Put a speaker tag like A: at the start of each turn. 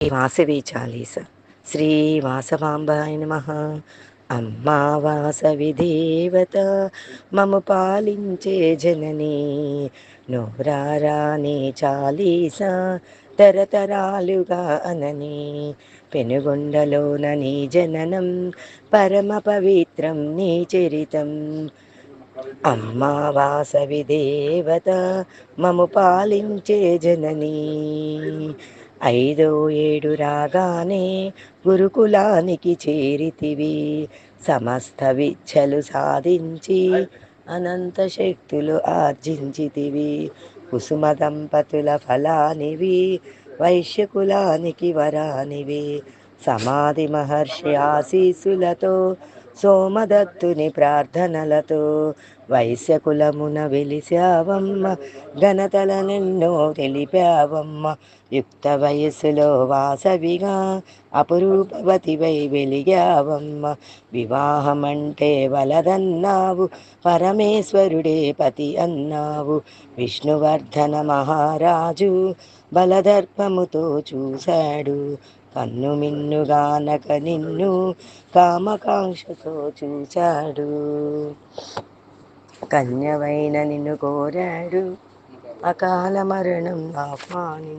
A: వాసవి చాలీస. శ్రీ వాసవాంబాయ నమః. అమ్మా వాసవి దేవత మము పాలించే జననీ, నోరారాని చాలీస తరతరాలుగా అనని. పెనుగొండలోన నీ జననం పరమ పవిత్రం నీ చరితం. అమ్మా వాసవి దేవత మము పాలించే జననీ. 5 7 రాగానే గురుకులానికి చేరితివి, సమస్త విద్యలు సాధించి అనంత శక్తులు ఆర్జించితివి. కుసుమ దంపతుల ఫలానివి, వైశ్యకులానికి వరానివి. సమాధి మహర్షి ఆశీసులతో, సోమదత్తుని ప్రార్థనలతో వైశ్యకులమున వెలిశావమ్మ, ఘనతలనెన్నో తెలిపావమ్మ. యుక్త వయస్సులో వాసవిగా అపురూపవతివై వెలిగావమ్మ. వివాహమంటే వలదన్నావు, పరమేశ్వరుడే పతి అన్నావు. విష్ణువర్ధన మహారాజు బలదర్పముతో చూశాడు, కన్ను మిన్నుగానక నిన్ను కామకాంక్షతో చూశాడు. కన్యవైన నిన్ను కోరాడు, అకాల మరణం ఆహ్వాని